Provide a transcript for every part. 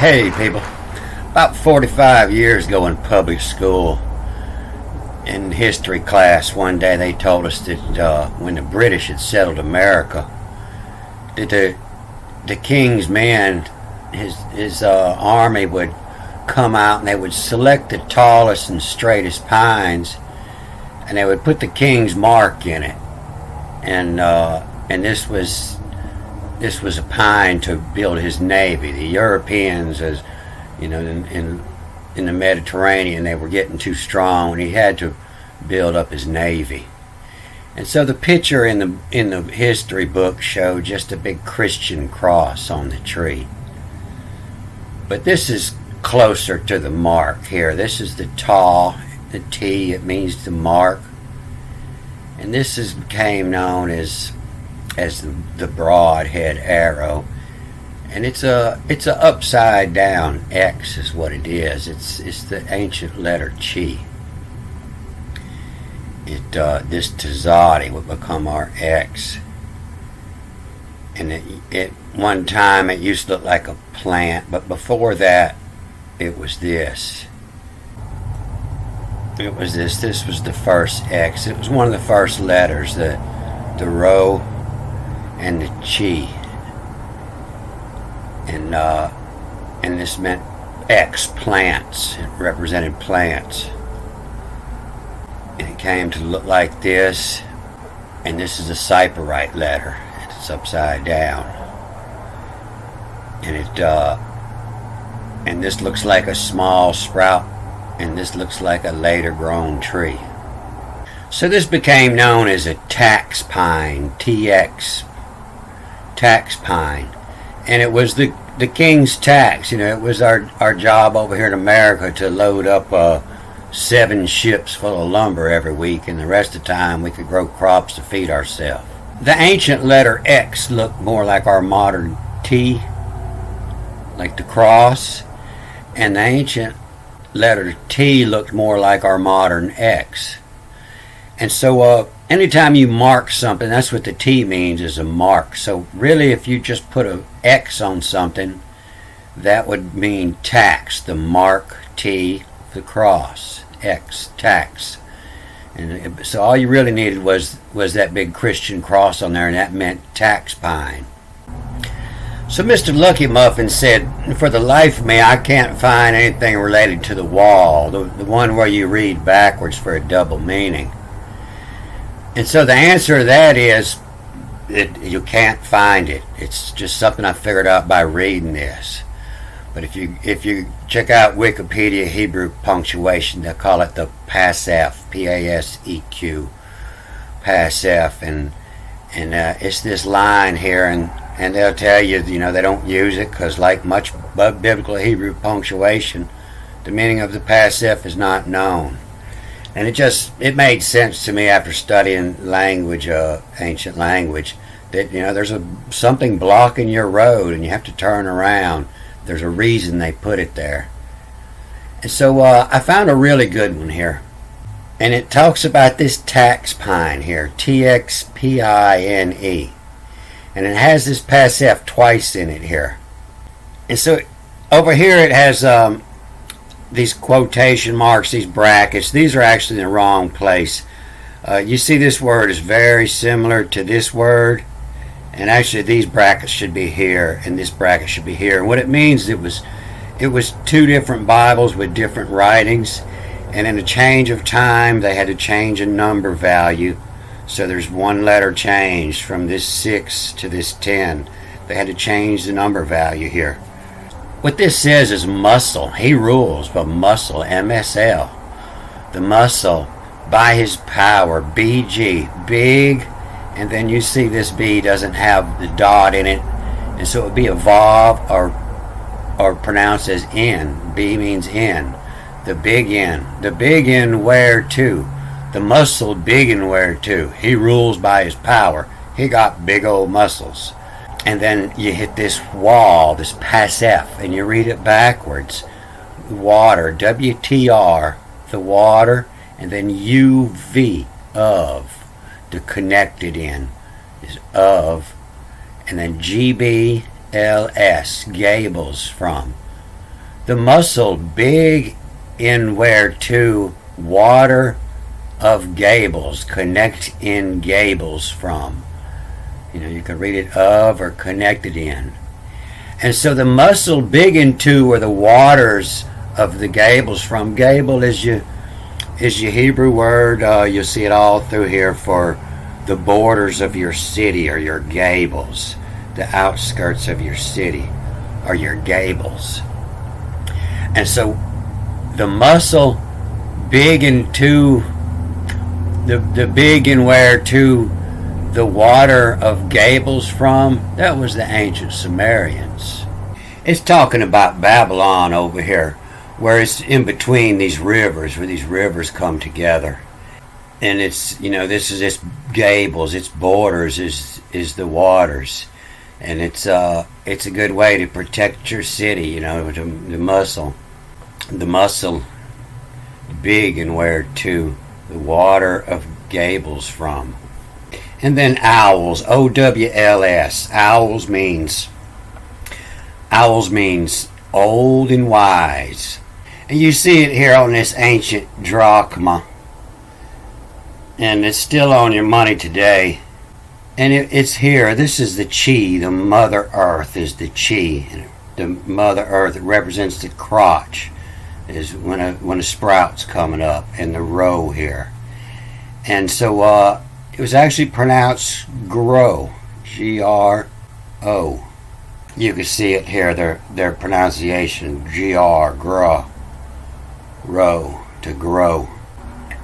Hey people, about 45 years ago in public school, in history class, one day they told us that when the British had settled America, that the king's men, his army would come out and they would select the tallest and straightest pines, and they would put the king's mark in it, and this was a pine to build his navy. The Europeans, as you know, in the Mediterranean, they were getting too strong, and he had to build up his navy. And so the picture in the history book showed just a big Christian cross on the tree. But this is closer to the mark here. This is the T. It means the mark, and this became known as the broadhead arrow, and it's a upside down X is what it is. It's the ancient letter chi. This Tazadi would become our X, and it one time it used to look like a plant, but before that it was this. This was the first X. It was one of the first letters, the rho and the chi, and this meant X, plants. It represented plants, and it came to look like this. And this is a cyperite letter. It's upside down, and this looks like a small sprout, and this looks like a later grown tree. So this became known as a tax pine, TX, tax pine, and it was the king's tax. You know, it was our job over here in America to load up 7 ships full of lumber every week, and the rest of the time we could grow crops to feed ourselves. The ancient letter X looked more like our modern T, like the cross, and the ancient letter T looked more like our modern X. And so anytime you mark something, that's what the T means, is a mark. So really, if you just put an X on something, that would mean tax. The mark, T, the cross, X, tax. And so all you really needed was that big Christian cross on there, and that meant tax pine. So Mr. Lucky Muffin said, for the life of me, I can't find anything related to the wall, the one where you read backwards for a double meaning. And so the answer to that is you can't find it. It's just something I figured out by reading this. But if you check out Wikipedia Hebrew punctuation, they call it the PASEQ, P-A-S-E-Q, PASEQ, and it's this line here, and they'll tell you, they don't use it because, like much biblical Hebrew punctuation, the meaning of the PASEQ is not known. And it made sense to me after studying language, ancient language, that there's something blocking your road and you have to turn around. There's a reason they put it there. And so I found a really good one here, and it talks about this tax pine here, TXPINE, and it has this PASEQ twice in it here. And so over here it has these quotation marks, these brackets. These are actually in the wrong place. You see, this word is very similar to this word, and actually these brackets should be here, and this bracket should be here. And what it means, it was 2 different Bibles with different writings, and in a change of time they had to change a number value. So there's 1 letter changed from this 6 to this 10. They had to change the number value here. What this says is muscle. He rules, but muscle, MSL. The muscle, by his power, BG, big, and then you see this B doesn't have the dot in it, and so it would be a vav or pronounced as N. B means N. The big N. The big N where to? The muscle big and where to? He rules by his power. He got big old muscles. And then you hit this wall, this PASEQ, and you read it backwards. Water, WTR, the water, and then UV, of, the connected in, is of, and then GBLS, Gables, from, The muscle big in where two water of gables connect in gables from. You can read it of or connected in. And so the muscle big into where the waters of the gables from. Gable is your Hebrew word. You'll see it all through here for the borders of your city or your gables. The outskirts of your city or your gables. And so the muscle big into the big and where to the water of gables from, that was the ancient Sumerians. It's talking about Babylon over here, where it's in between these rivers, where these rivers come together. And it's, this is its gables, its borders is the waters. And it's a good way to protect your city, the muscle big and where to the water of gables from. And then owls, O-W-L-S. Owls means old and wise. And you see it here on this ancient drachma. And it's still on your money today. And it's here. This is the chi. The Mother Earth is the chi. The Mother Earth represents the crotch. Is when a sprout's coming up in the row here. And so it was actually pronounced grow, G-R-O. You can see it here, their pronunciation, G-R, grow, row, to grow.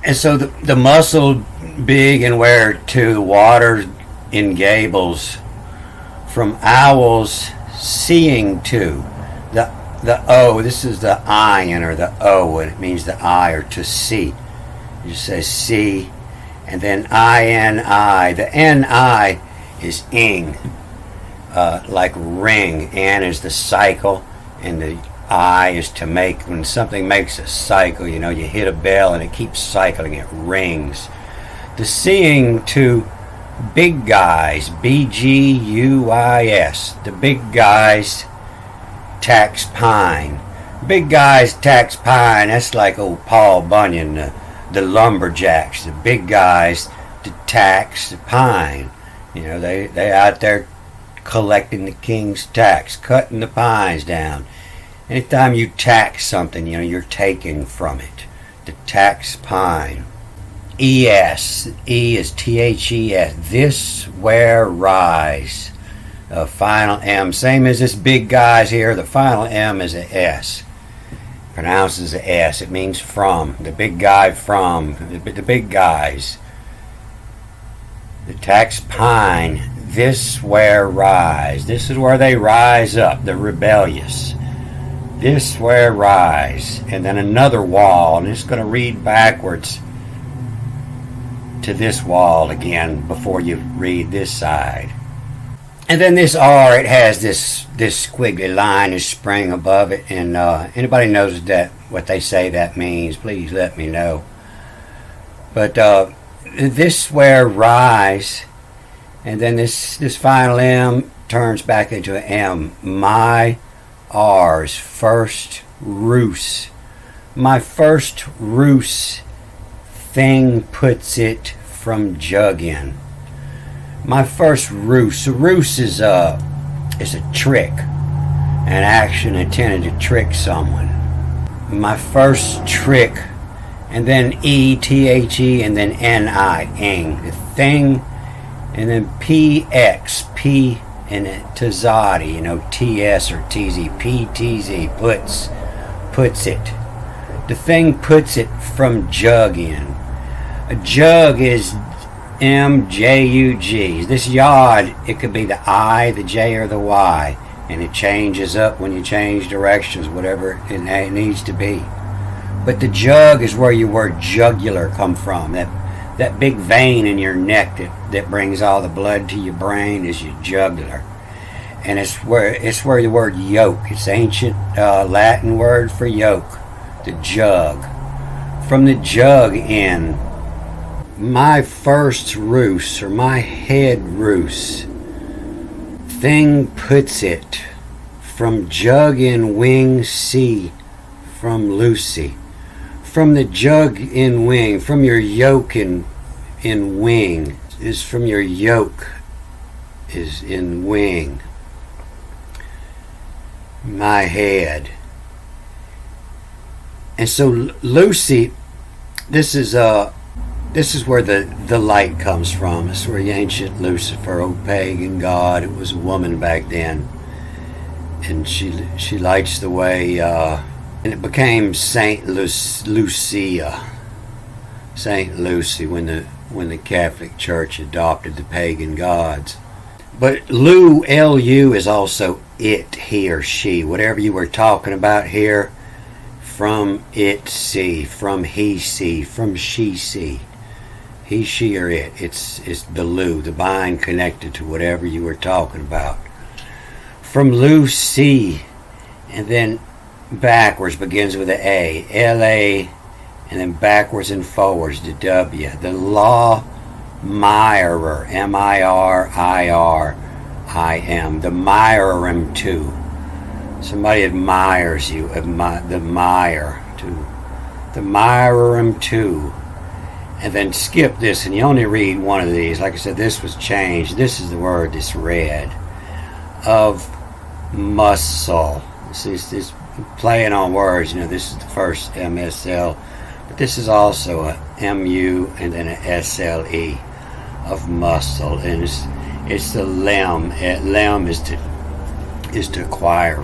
And so the muscle big and where to the water in gables, from owls seeing to. The O, this is the ion or the O, and it means the eye or to see. You just say see, and then I-N-I. The N-I is ing, like ring. N is the cycle, and the I is to make. When something makes a cycle, you hit a bell and it keeps cycling, it rings. The seeing to big guys, B-G-U-I-S. The big guys tax pine. Big guys tax pine. That's like old Paul Bunyan, the lumberjacks. The big guys to tax the pine. They out there collecting the king's tax, cutting the pines down. Anytime you tax something, you're taking from it. The tax pine. E-S. E is T-H-E-S. This where rise. Final M, same as this big guys here. The final M is a S. Pronounces a S. It means from. The big guy from. The big guys. The tax pine. This where rise. This is where they rise up. The rebellious. This where rise. And then another wall. And it's going to read backwards to this wall again before you read this side. And then this R, it has this squiggly line, this spring above it. And anybody knows that what they say that means, please let me know. But this where rise, and then this final M turns back into an M. My R's first roost. My first roost thing puts it from jugging. My first roost. A roost is a trick, an action intended to trick someone. My first trick, and then E-T-H-E, and then N-I, ing, the thing, and then P-X, P, and Tazadi, T-S or T-Z, P-T-Z, puts it. The thing puts it from jugging. A jug is M-J-U-G. This yod, it could be the I, the J, or the Y, and it changes up when you change directions, whatever it needs to be. But the jug is where your word jugular come from. That big vein in your neck that brings all the blood to your brain is your jugular. And it's where the word yoke. It's ancient Latin word for yoke. The jug. From the jug in. My first roost, or my head roost, thing puts it From jug in wing, C. From Lucy. From the jug in wing, from your yoke in wing, is from your yoke is in wing. My head. And so Lucy, this is where the light comes from. It's where the ancient Lucifer, old pagan god, it was a woman back then, and she lights the way, and it became Saint Lucia, Saint Lucy, when the Catholic Church adopted the pagan gods. But Lu is also it, he or she, whatever you were talking about here. From it see, from he see, from she see. He, she, or it. It's the Lu, the bind connected to whatever you were talking about. From Lucy, and then backwards begins with a A. L-A, and then backwards and forwards to W. The law mirer, M-I-R-I-R-I-M. The mirerum too. Somebody admires you, the mire too. The mirerum too. And then skip this, and you only read one of these. Like I said, this was changed. This is the word that's read. Of muscle. This playing on words. You know, this is the first MSL, but this is also a MU and then a SLE of muscle, and it's the limb. Limb is to acquire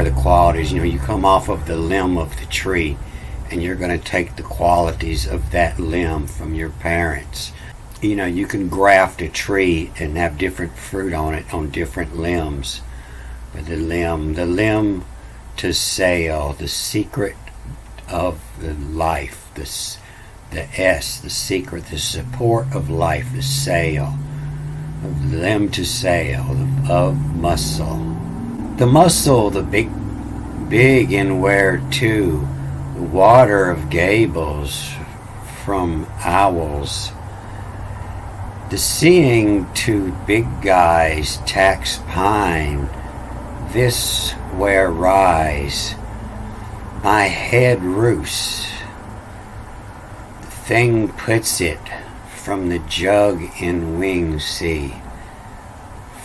the qualities. You know, you come off of the limb of the tree, and you're going to take the qualities of that limb from your parents. You know, you can graft a tree and have different fruit on it on different limbs. But the limb to sail, the secret of the life, the S, the secret, the support of life, the sail, of limb to sail, of muscle. The muscle, the big in where to, the water of gables from owls. The seeing to big guys tax pine, this where rise, my head roost. The thing puts it from the jug in wing sea.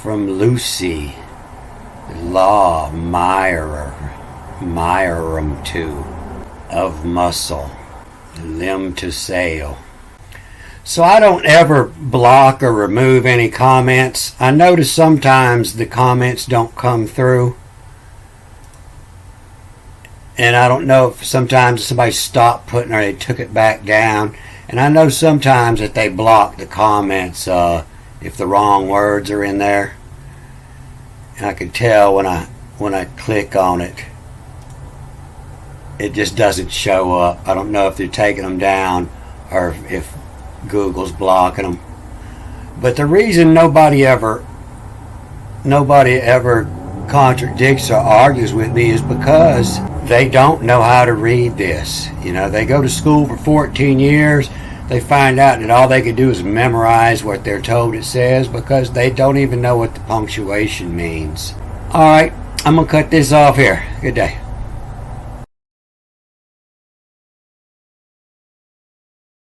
From Lucy, law mirerum too, of muscle, the limb to sail. So I don't ever block or remove any comments. I notice sometimes the comments don't come through. And I don't know if sometimes somebody stopped putting or they took it back down. And I know sometimes that they block the comments if the wrong words are in there. And I can tell when I click on it, it just doesn't show up. I don't know if they're taking them down or if Google's blocking them. But the reason nobody ever contradicts or argues with me is because they don't know how to read this. You know, they go to school for 14 years. They find out that all they can do is memorize what they're told it says because they don't even know what the punctuation means. All right, I'm going to cut this off here. Good day.